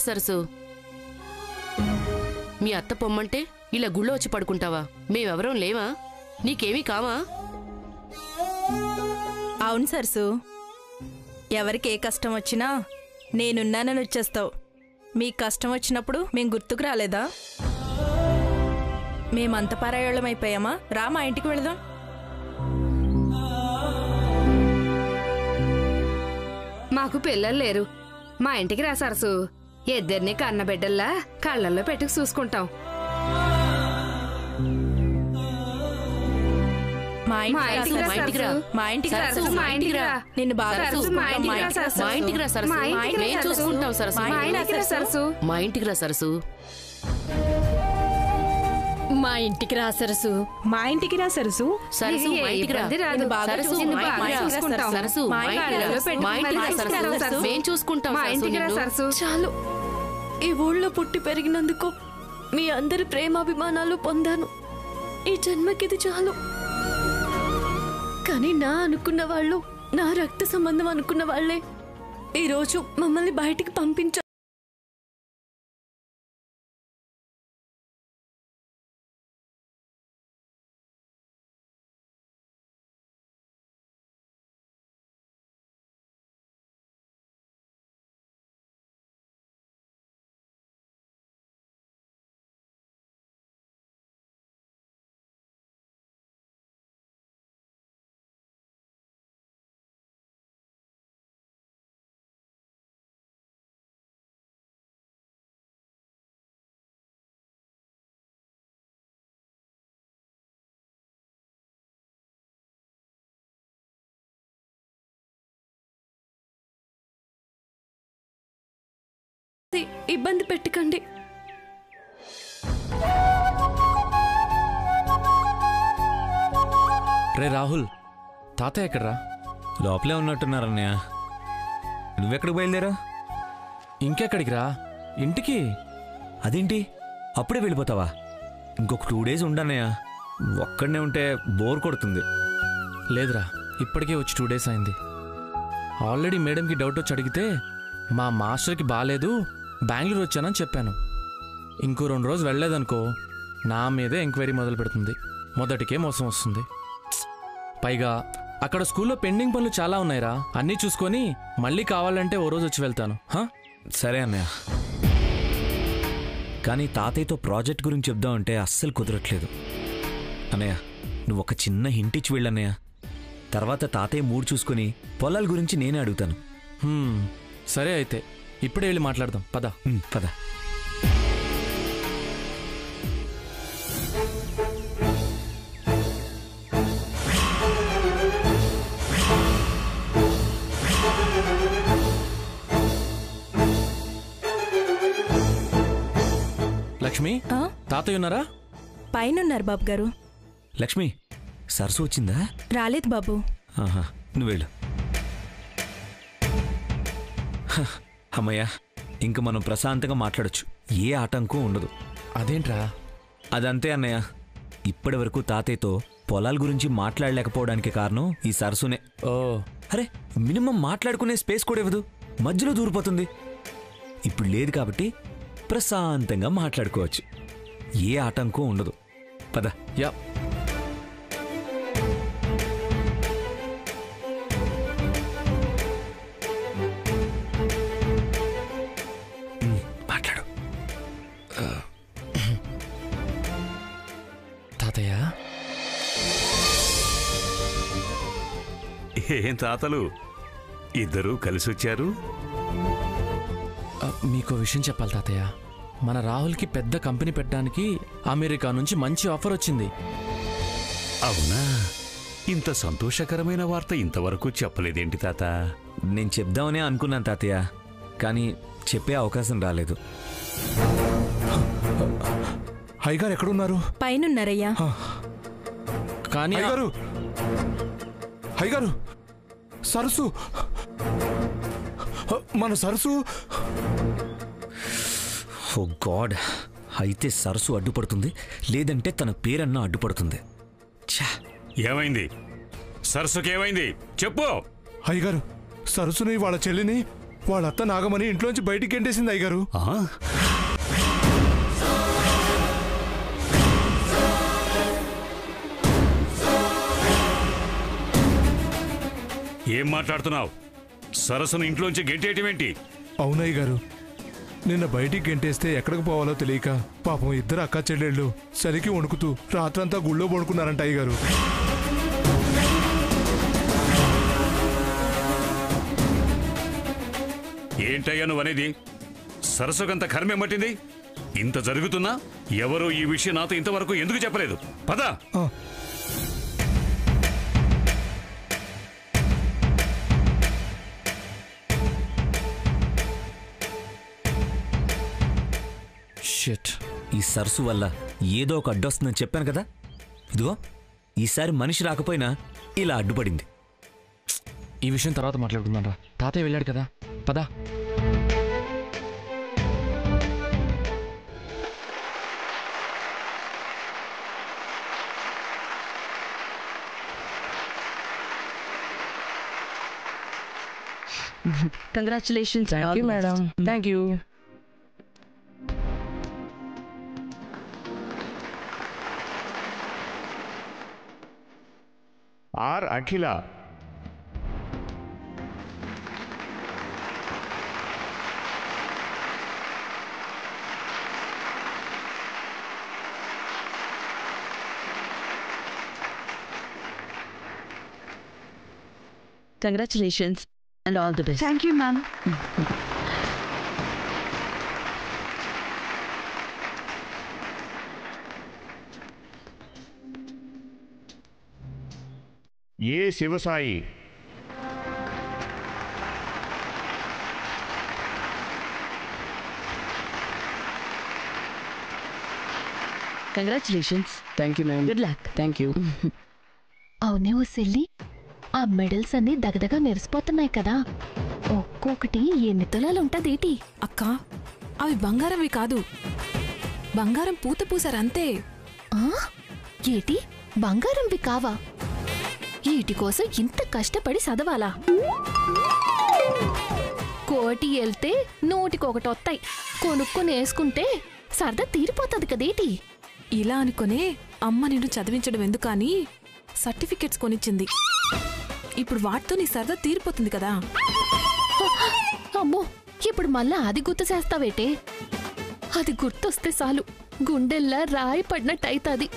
సరసు? మీ అత్త పొమ్మంటే ఇలా గుళ్ళో వచ్చి పడుకుంటావా? మేమెవరం లేవా? నీకేమీ కావా? అవును సరసు, ఎవరికి ఏ కష్టం వచ్చినా నేనున్నానని వచ్చేస్తావు. మీకు కష్టం వచ్చినప్పుడు మేం గుర్తుకు రాలేదా? మేమంత పరాయోళం అయిపోయామా? రా మా ఇంటికి వెళదాం. మాకు పిల్లలు లేరు, మా ఇంటికి రా సరసు. ఇద్దరిని కన్నబిడ్డల్లా కళ్ళల్లో పెట్టుకు చూసుకుంటాం. నిన్ను బాగా మా ఇంటికి రా సరసు. మా ఇంటికి రా సరసు. మా ఇంటికి రా సరసు. సరసు మా ఇంటికి రా. సరసు మేం చూసుకుంటాం. చాలు, ఈ ఊళ్ళో పుట్టి పెరిగినందుకు మీ అందరి ప్రేమాభిమానాలు పొందాను. ఈ జన్మకిది చాలు. కానీ నా అనుకున్న వాళ్ళు, నా రక్త సంబంధం అనుకున్న వాళ్లే ఈరోజు మమ్మల్ని బయటికి పంపించారు. ఇబ్బంది పెట్టకండి. రే రాహుల్, తాతయ్య ఎక్కడరా? లోపలే ఉన్నట్టున్నారన్నయ్య. నువ్వెక్కడికి బయలుదేరా? ఇంకెక్కడికి రా, ఇంటికి. అదేంటి అప్పుడే వెళ్ళిపోతావా? ఇంకొక 2 days ఉండన్నయ్య. ఒక్కడనే ఉంటే బోర్ కొడుతుంది. లేదురా, ఇప్పటికే వచ్చి 2 days అయింది. ఆల్రెడీ మేడంకి డౌట్ వచ్చి అడిగితే మా మాస్టర్కి బాగాలేదు, బెంగళూరు వచ్చానని చెప్పాను. ఇంకో 2 రోజులు వెళ్ళలేదనుకో నా మీదే ఎంక్వైరీ మొదలు పెడుతుంది. మొదటికే మోసం వస్తుంది. పైగా అక్కడ స్కూల్లో పెండింగ్ పనులు చాలా ఉన్నాయిరా. అన్నీ చూసుకొని మళ్ళీ కావాలంటే ఓ రోజు వచ్చి వెళ్తాను. సరే అన్నయ్య, కానీ తాతయ్యతో ప్రాజెక్ట్ గురించి చెప్దామంటే అస్సలు కుదరట్లేదు. అన్నయ్య, నువ్వు ఒక చిన్న హింట్ ఇచ్చి వెళ్ళన్నయ్య. తర్వాత తాతయ్య మూడు చూసుకొని పొలాల గురించి నేనే అడుగుతాను. సరే అయితే ఇప్పుడే వెళ్ళి మాట్లాడదాం. పద పద. లక్ష్మి, తాతయ్య ఉన్నారా? పైనున్నారు బాబు గారు. లక్ష్మి, సరస్సు వచ్చిందా? రాలేదు బాబు. నువ్వు వెళ్ళు. అమ్మయ్యా, ఇంక మనం ప్రశాంతంగా మాట్లాడొచ్చు. ఏ ఆటంకం ఉండదు. అదేంట్రా? అదంతే అన్నయ్య. ఇప్పటి వరకు తాతయ్యతో పొలాల గురించి మాట్లాడలేకపోవడానికి కారణం ఈ సరస్సునే. అరే, మినిమం మాట్లాడుకునే స్పేస్ కూడా ఇవ్వదు, మధ్యలో దూరిపోతుంది. ఇప్పుడు లేదు కాబట్టి ప్రశాంతంగా మాట్లాడుకోవచ్చు. ఏ ఆటంకం ఉండదు. పద. యా. మాట్లాడు. తాతయ్య. ఏం తాతలు, ఇద్దరూ కలిసొచ్చారు? మీకో విషయం చెప్పాలి తాతయ్య. మన రాహుల్కి పెద్ద కంపెనీ పెట్టడానికి అమెరికా నుంచి మంచి ఆఫర్ వచ్చింది. అవునా? ఇంత సంతోషకరమైన వార్త ఇంతవరకు చెప్పలేదేంటి తాత? నేను చెప్దామనే అనుకున్నాను తాతయ్య, కానీ చెప్పే అవకాశం రాలేదు. హైగారు ఎక్కడున్నారు? పైనున్నారయ్యా. కానీ హైగారు, సరస్సు, మన సరస్సు. ఓ గాడ్, అయితే సరస్సు అడ్డుపడుతుంది, లేదంటే తన పేరన్నా అడ్డుపడుతుంది. ఏమైంది? సరస్సుకేమైంది చెప్పు. హైగారు, సరస్సుని వాళ్ళ చెల్లిని వాళ్ళ అత్త నాగమణి ఇంట్లోంచి బయటికి గెంటేసింది అయ్యగారు. ఏం మాట్లాడుతున్నావు? సరస్సును ఇంట్లోంచి గెంటేయటమేంటి? అవునయ్య గారు, నిన్న బయటికి గెంటేస్తే ఎక్కడికి పోవాలో తెలియక పాపం ఇద్దరు అక్క చెల్లెళ్ళు చలికి వణుకుతూ రాత్రంతా గుళ్ళో పడుకున్నారంట అయ్యగారు. ఏంటయ్యా నువ్వనేది? సరస్సుకంత కర్మేం పట్టింది? ఇంత జరుగుతున్నా ఎవరూ ఈ విషయం నాతో ఇంతవరకు ఎందుకు చెప్పలేదు? పద. షిట్. ఈ సరస్సు వల్ల ఏదో ఒక అడ్డొస్తుందని చెప్పాను కదా. ఇదిగో ఈసారి మనిషి రాకపోయినా ఇలా అడ్డుపడింది. ఈ విషయం తర్వాత మాట్లాడుకుందాం రా. తాతయ్య వెళ్ళాడు కదా, పదా. Congratulations. Thank you madam. Thank you. R Akhila, congratulations and all the best. Thank you ma'am. A Sivasai. Congratulations. Thank you ma'am. Good luck. Thank you. అవునే ఓ సెల్లి, ఆ మెడల్స్ అన్ని దగదగా మెరిసిపోతున్నాయి కదా, ఒక్కొక్కటి ఎన్ని తులాలు ఉంటదేటి? అక్క, అవి బంగారంవి కాదు, బంగారం పూత పూసారంతే. ఏటి బంగారంవి కావా? వీటి కోసం ఇంత కష్టపడి చదవాలా? కోటి వెళ్తే నోటికొకటి వస్తాయి, కొనుక్కొని వేసుకుంటే సరదా తీరిపోతుంది కదేటి? ఇలా అనుకునే అమ్మ నిన్ను చదివించడం ఎందుకని సర్టిఫికెట్స్ కొనిచ్చింది. ఇప్పుడు వాటితో నీ సరదా తీరిపోతుంది కదా. అమ్మో, ఇప్పుడు మళ్ళా అది గుర్తు చేస్తావేటే? అది గుర్తొస్తే చాలు గుండెల్లా రాయి పడినట్టయితాది.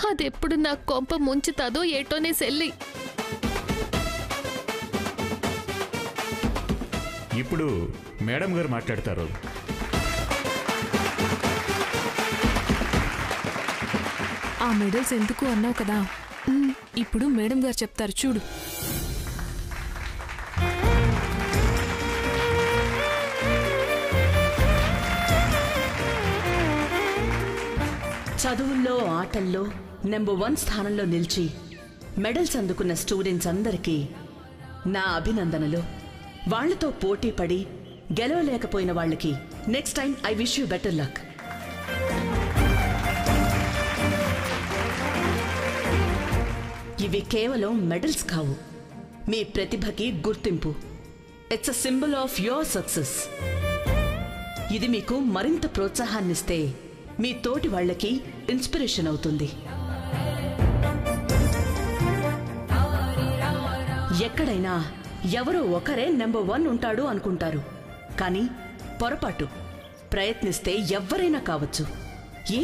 అదెప్పుడు నా కొంప ముంచుతాదో ఏటోనే సెల్లి. ఇప్పుడు మేడం గారు మాట్లాడతారు. ఆ మెడల్స్ ఎందుకు అన్నావు కదా, ఇప్పుడు మేడం గారు చెప్తారు చూడు. చదువుల్లో ఆటల్లో నెంబర్ 1 స్థానంలో నిలిచి మెడల్స్ అందుకున్న స్టూడెంట్స్ అందరికీ నా అభినందనలు. వాళ్లతో పోటీ పడి గెలవలేకపోయిన వాళ్ళకి next time I wish you better luck. ఇవి కేవలం మెడల్స్ కావు, మీ ప్రతిభకి గుర్తింపు. It's a symbol of your success. ఇది మీకు మరింత ప్రోత్సాహాన్నిస్తే మీ తోటి వాళ్ళకి ఇన్స్పిరేషన్ అవుతుంది. ఎక్కడైనా ఎవరో ఒకరే నెంబర్ 1 ఉంటాడు అనుకుంటారు, కానీ పొరపాటు. ప్రయత్నిస్తే ఎవ్వరైనా కావచ్చు. ఏ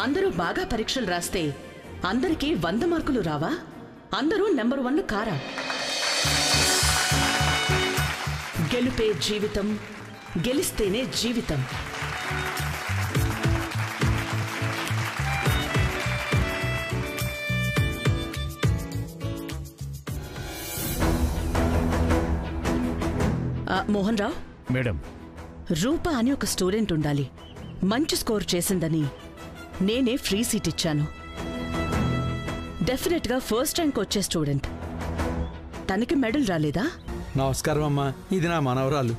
అందరూ బాగా పరీక్షలు రాస్తే అందరికీ 100 మార్కులు రావా? అందరూ నెంబర్ 1 కారా? గెలుపే జీవితం, గెలిస్తేనే జీవితం. మోహన్ రావు మేడం, రూప అని ఒక స్టూడెంట్ ఉండాలి. మంచి స్కోర్ చేసిందని నేనే ఫ్రీ సీట్ ఇచ్చాను. డెఫినెట్ గా ఫస్ట్ ర్యాంక్ వచ్చే స్టూడెంట్. తనకి మెడల్ రాలేదా? నమస్కారం అమ్మా, ఇది నా మనవరాలు.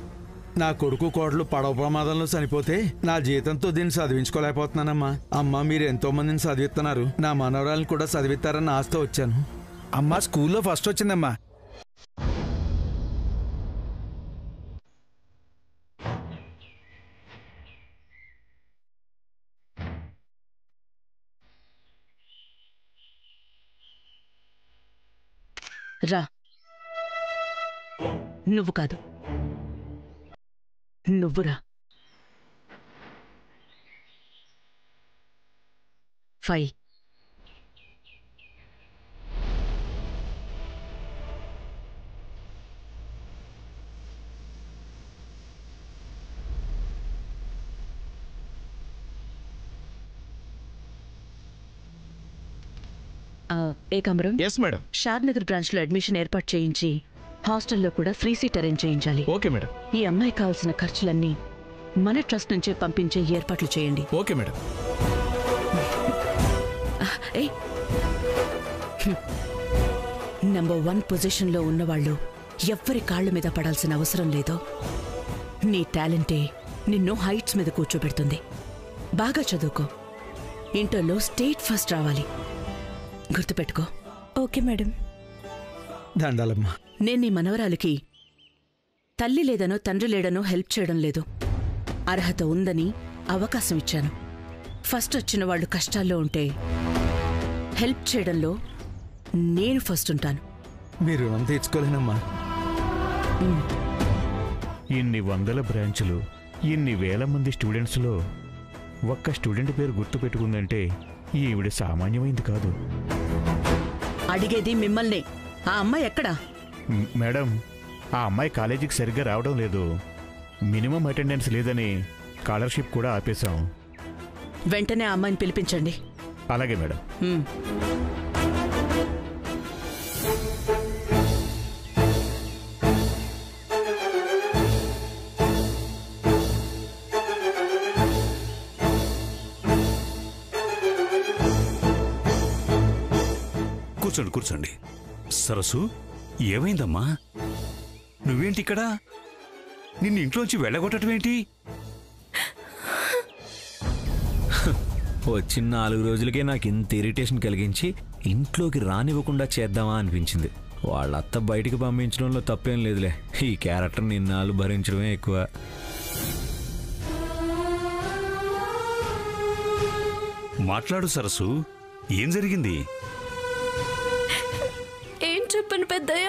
నా కొడుకు కోడలు పడవ ప్రమాదంలో చనిపోతే నా జీతంతో దీన్ని చదివించుకోలేకపోతున్నానమ్మా. అమ్మా, మీరు ఎంతో మందిని చదివిస్తున్నారు, నా మనవరాలను కూడా చదివిస్తారని ఆశతో వచ్చాను. అమ్మా, స్కూల్లో ఫస్ట్ వచ్చిందమ్మా. రా. నువ్వు కాదు, నువ్వురా. 5. Ekambaram. Yes madam. Shadnagar branch లో అడ్మిషన్ ఏర్పాటు చేయించి హాస్టల్లో కూడా ఫ్రీ సీట్ అరేంజ్ చేయించాలి. Okay madam. ఈ అమ్మాయి కావాల్సిన ఖర్చులన్నీ మన ట్రస్ట్ నుంచే పంపించే ఏర్పాట్లు చేయండి. Okay madam. నంబర్ 1 పొజిషన్లో ఉన్నవాళ్ళు ఎవ్వరి కాళ్ళ మీద పడాల్సిన అవసరం లేదో. నీ టాలెంటే నిన్ను హైట్స్ మీద కూర్చోబెడుతుంది. బాగా చదువుకో. ఇంటర్లో స్టేట్ ఫస్ట్ రావాలి. గుర్తుపెట్టుకో. Okay madam. దండాలమ్మా. నేను నీ మనవరాలికి తల్లి లేదనో తండ్రి లేడనో హెల్ప్ చేయడం లేదు. అర్హత ఉందని అవకాశం ఇచ్చాను. ఫస్ట్ వచ్చిన వాళ్ళు కష్టాల్లో ఉంటే హెల్ప్ చేయడంలో నేను ఫస్ట్ ఉంటాను. మీరు రుణం తీర్చుకోలేనమ్మా. ఇన్ని వందల బ్రాంచులు, ఇన్ని వేల మంది స్టూడెంట్స్లో ఒక్క స్టూడెంట్ పేరు గుర్తు పెట్టుకుందంటే ఈవిడ సామాన్యమైంది కాదు. అడిగేది మిమ్మల్ని. ఆ అమ్మాయి ఎక్కడా? మేడం, ఆ అమ్మాయి కాలేజీకి సరిగ్గా రావడం లేదు. మినిమం అటెండెన్స్ లేదని స్కాలర్షిప్ కూడా ఆపేశాం. వెంటనే ఆ అమ్మాయిని పిలిపించండి. అలాగే మేడం. కూర్చోండి కూర్చోండి. సరసు, ఏమైందమ్మా? నువ్వేంటి ఇక్కడ? నిన్ను ఇంట్లోంచి వెళ్ళగొట్టడం ఏంటి? వచ్చిన 4 రోజులకే నాకు ఇంత ఇరిటేషన్ కలిగించి ఇంట్లోకి రానివ్వకుండా చేద్దామా అనిపించింది. వాళ్ళ అత్త బయటికి పంపించడంలో తప్పేం లేదులే. ఈ క్యారెక్టర్ని ఇన్నాళ్ళు భరించడమే ఎక్కువ. మాట్లాడు సరసు, ఏం జరిగింది? ఏం చెప్పను పెద్దయ్య,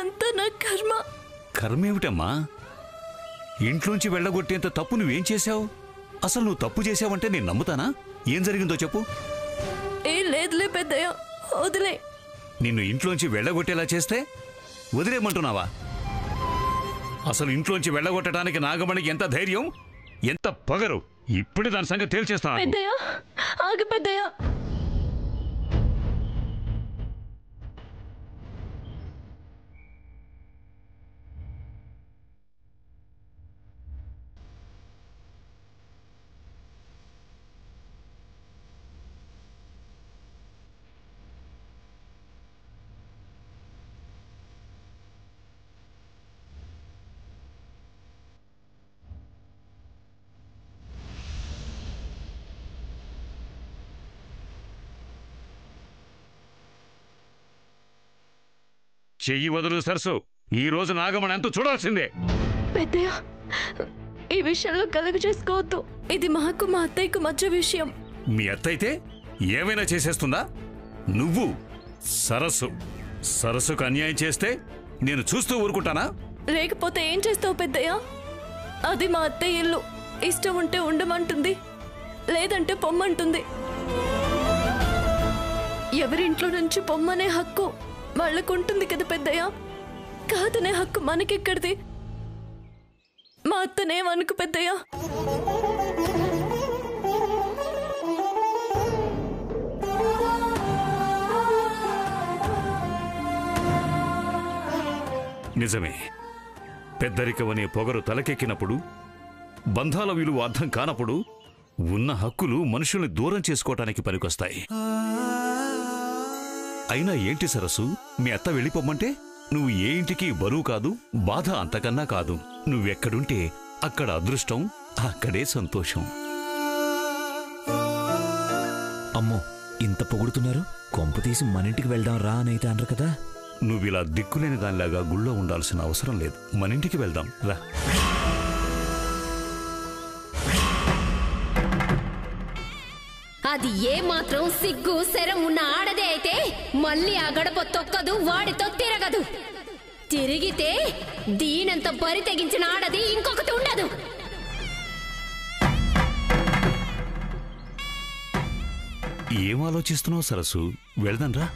అంతా నా కర్మ. కర్మేమిటమ్మా? ఇంట్లోంచి వెళ్ళగొట్టేంత తప్పు నువ్వేం చేశావు? అసలు నువ్వు తప్పు చేశావంటే నేను నమ్ముతానా? ఏం జరిగిందో చెప్పు. ఏం లేదులే పెద్దయ్య, వదిలే. నిన్ను ఇంట్లోంచి వెళ్ళగొట్టేలా చేస్తే వదిలేమంటున్నావా? అసలు ఇంట్లోంచి వెళ్ళగొట్టడానికి నాగమణికి ఎంత ధైర్యం, ఎంత పొగరు! ఇప్పుడే దాని సంగతి తేల్చేస్తాను. పెద్దయ్య, ఆగు పెద్దయ్య. చెయ్యి వదులు సరసు. ఈ రోజు నాగమణి అంతా చూడాల్సిందే. పెద్దయ్య, ఈ విషయంలో కలుగు చేసుకోవద్దు. ఇది మాకు మా అత్తయ్యకు మధ్య విషయం. మీ అత్తయితే ఏమైనా చేసేస్తుందా? నువ్వు సరస్సుకు అన్యాయం చేస్తే నేను చూస్తూ ఊరుకుంటానా? లేకపోతే ఏం చేస్తావు పెద్దయ్య? అది మా అత్తయ్య ఇల్లు. ఇష్టం ఉంటే ఉండమంటుంది, లేదంటే పొమ్మంటుంది. ఎవరింట్లో నుంచి పొమ్మనే హక్కు వాళ్ళకుంటుంది కదా పెద్దయ్య. కాదనే హక్కు మనకెక్కడిది? మా అత్తనేమనుకు పెద్దయ్య. నిజమే, పెద్దరికం అనే పొగరు తలకెక్కినప్పుడు, బంధాల విలువ అర్థం కానప్పుడు ఉన్న హక్కులు మనుషుల్ని దూరం చేసుకోవటానికి పనికొస్తాయి. అయినా ఏంటి సరస్సు, మీ అత్త వెళ్ళిపోమ్మంటే నువ్వు ఏ ఇంటికి బరువు కాదు, బాధ అంతకన్నా కాదు. నువ్వెక్కడుంటే అక్కడ అదృష్టం, అక్కడే సంతోషం. అమ్మో, ఇంత పొగుడుతున్నారు. కొంప తీసి మన ఇంటికి వెళ్దాం రా అని అయితే అనరు కదా. నువ్విలా దిక్కులేని దానిలాగా గుళ్ళో ఉండాల్సిన అవసరం లేదు. మన ఇంటికి వెళ్దాం రా. అది ఏ మాత్రం సిగ్గు శరం ఉన్న ఆడదే అయితే మళ్ళీ ఆ గడప తొక్కదు, వాడితో తిరగదు. తిరిగితే దీనంత బరి తెగించిన ఆడది ఇంకొకటి ఉండదు. ఏం ఆలోచిస్తున్నావు సరస్సు? వెళ్దాంరా.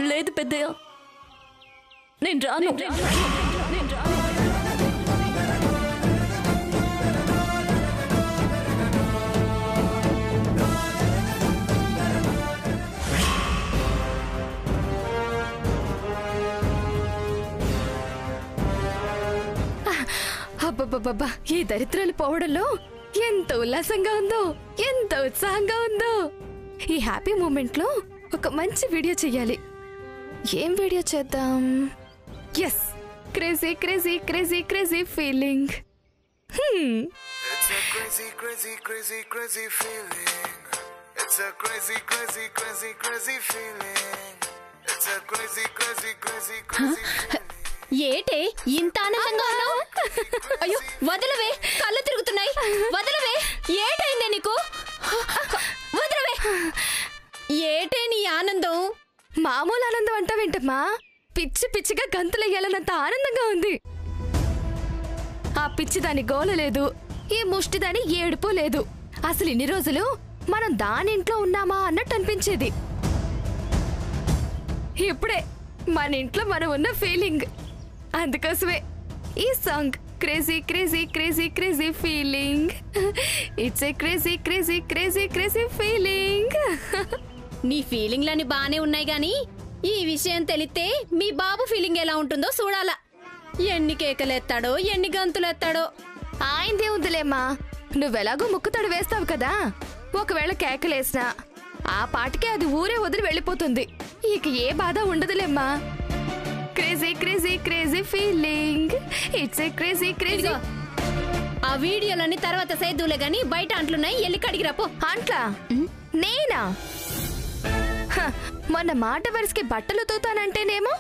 లేదు పెద్దయ్య, నేను రాను. అబ్బబ్బబ్బబ్బా, ఈ దరిద్రాలు పోవడంలో ఎంత ఉల్లాసంగా ఉందో, ఎంత ఉత్సాహంగా ఉందో. ఈ హ్యాపీ మూమెంట్ లో ఒక మంచి వీడియో చెయ్యాలి. ఏం వీడియో చేద్దాం? Yes, crazy crazy crazy crazy feeling. It's a crazy, crazy, crazy, crazy feeling. It's a crazy, crazy, crazy, crazy feeling. It's a crazy, crazy, crazy, crazy feeling. ఏటే ఇంత ఆనందంగా ఉన్నావు? అయ్యో వదలవే, కళ్ళు తిరుగుతున్నాయి. వదలవే, ఏటైందే నీకు? వదలవే. ఏటే నీ ఆనందం? మామూలు ఆనందం అంటావేంటమ్మా? పిచ్చి పిచ్చిగా గంతులెయ్యాలన్నంత ఆనందంగా ఉంది. ఆ పిచ్చి దాని గోల లేదు, ఈ ముష్టి దాని ఏడుపు లేదు. అసలు ఇన్ని రోజులు మనం దాని ఇంట్లో ఉన్నామా అన్నట్టు అనిపించేది. ఇప్పుడే మన ఇంట్లో మనం ఉన్న ఫీలింగ్. అందుకోసమే ఈ song crazy crazy crazy crazy feeling. It's a crazy crazy crazy crazy feeling. నీ ఫీలింగ్లన్నీ బానే ఉన్నాయి గాని ఈ విషయం తెలిస్తే మీ బాబు ఫీలింగ్ ఎలా ఉంటుందో చూడాలా. ఎన్ని కేకలేస్తాడో, ఎన్ని గంతులేస్తాడో. ఆయనదే ఉందిలేమ్మా, నువ్వెలాగో ముక్కుతాడు వేస్తావు కదా. ఒకవేళ కేకలేసినా ఆ పాటికే అది ఊరే వదిలి వెళ్ళిపోతుంది. ఇక ఏ బాధ ఉండదులేమ్మా. Crazy crazy crazy feeling. It's a crazy crazy. ఆ వీడియోలన్నీ తర్వాత సేదులే గాని బయట అంట్లున్నాయి, ఎల్లి కడిగిరాపో. అంట్లా? నేనా? మొన్న మాట వరుసకి బట్టలు తోతానంటేనేమో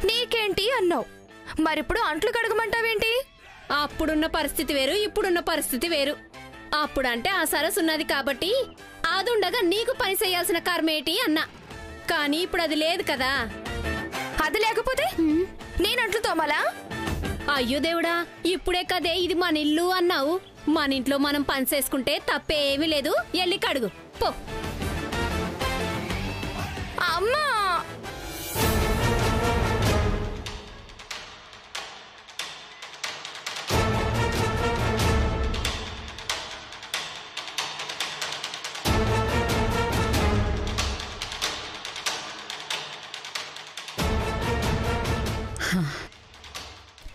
నీకేంటి అన్నావు, మరిప్పుడు అంట్లు కడగమంటావేంటి? అప్పుడున్న పరిస్థితి వేరు, ఇప్పుడున్న పరిస్థితి వేరు. అప్పుడంటే ఆ సరస్సు ఉన్నది కాబట్టి అదుండగా నీకు పని చేయాల్సిన కర్మేటి అన్నా. కానీ ఇప్పుడు అది లేదు కదా. అది లేకపోతే నేనంట్లు తోమాలా? అయ్యో దేవుడా, ఇప్పుడే కదే ఇది మన ఇల్లు అన్నావు. మన ఇంట్లో మనం పని చేసుకుంటే తప్పేమీ లేదు, ఎల్లి కడుగు పో. అమ్మా,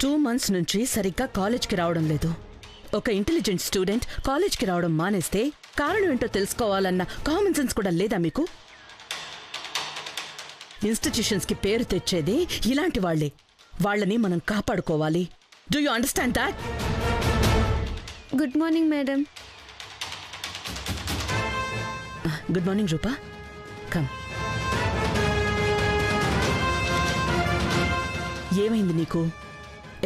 టూ మంత్స్ నుంచి సరిగ్గా కాలేజ్కి రావడం లేదు. ఒక ఇంటెలిజెంట్ స్టూడెంట్ కాలేజ్కి రావడం మానేస్తే కారణం ఏంటో తెలుసుకోవాలన్న కామన్ సెన్స్ కూడా లేదా మీకు? ఇన్స్టిట్యూషన్స్కి పేరు తెచ్చేది ఇలాంటి వాళ్లే. వాళ్ళని మనం కాపాడుకోవాలి. Do you understand that? Good morning madam. Good morning Rupa, come. ఏమైంది నీకు?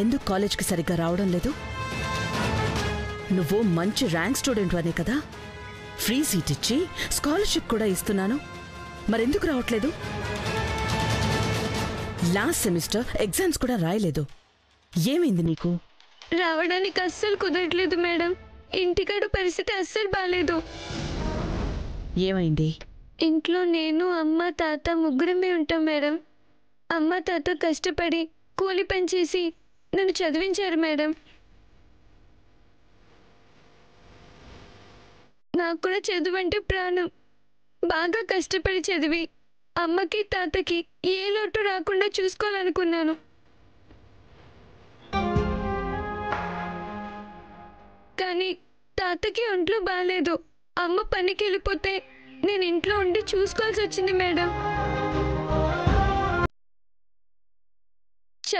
ఎందుకు కాలేజ్కి సరిగ్గా రావడం లేదు? నువ్వు మంచి ర్యాంక్ స్టూడెంట్ అనే కదా, ఫ్రీ సీట్ ఇచ్చి స్కాలర్షిప్ కూడా ఇస్తున్నాను, మరెందుకు రావట్లేదు? లాస్ట్ సెమిస్టర్ ఎగ్జామ్స్ కూడా రాయలేదు. ఏమైంది నీకు? రావడానికి అస్సలు కుదరట్లేదు మేడం. ఇంటికాడ పరిస్థితి అస్సలు బాలేదు. ఏమైంది? ఇంట్లో నేను, అమ్మ, తాత ముగ్గురమే ఉంటాం మేడం. అమ్మ తాత కష్టపడి కూలి పని చేసి నన్ను చదివించారు మేడం. నాకు కూడా చదువు అంటే ప్రాణం. బాగా కష్టపడి చదివి అమ్మకి తాతకి ఏ లోటు రాకుండా చూసుకోవాలనుకున్నాను. కానీ తాతకి ఒంట్లో బాగాలేదు. అమ్మ పనికి వెళ్ళిపోతే నేను ఇంట్లో ఉండి చూసుకోవాల్సి వచ్చింది మేడం.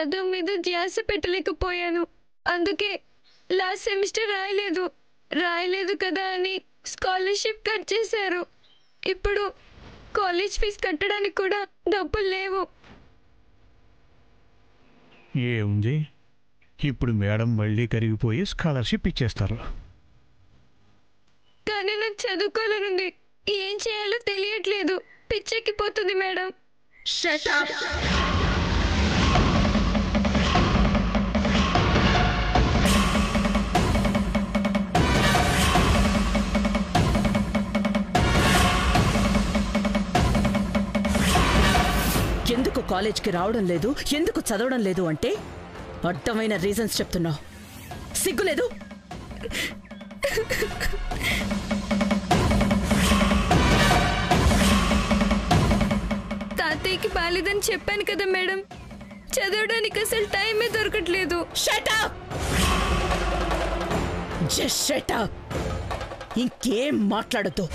చదువు మీద ధ్యాస పెట్టలేకపోయాను. అందుకే లాస్ట్ సెమిస్టర్ రాయలేదు కదా అని స్కాలర్షిప్ కట్ చేశారు. ఇప్పుడు కాలేజ్ ఫీజు కట్టడానికి కూడా డబ్బులు లేవు. ఏముంది, ఇప్పుడు మేడం మళ్ళీ కరిగిపోయి స్కాలర్షిప్ ఇచ్చేస్తారు. కానీ నాకు చదువుకోవాలనుంది. ఏం చేయాలో తెలియట్లేదు. పిచ్చెక్కిపోతుంది మేడం. Shut up! ఎందుకు కాలేజ్కి రావడం లేదు, ఎందుకు చదవడం లేదు అంటే అర్థమైన రీజన్స్ చెప్తున్నావు. సిగ్గులేదు? తాతయ్యకి బాలేదని చెప్పాను కదా మేడం. చదవడానికి అసలు టైమే దొరకట్లేదు. Shut up! Just shut up! ఇంకేం మాట్లాడద్దు.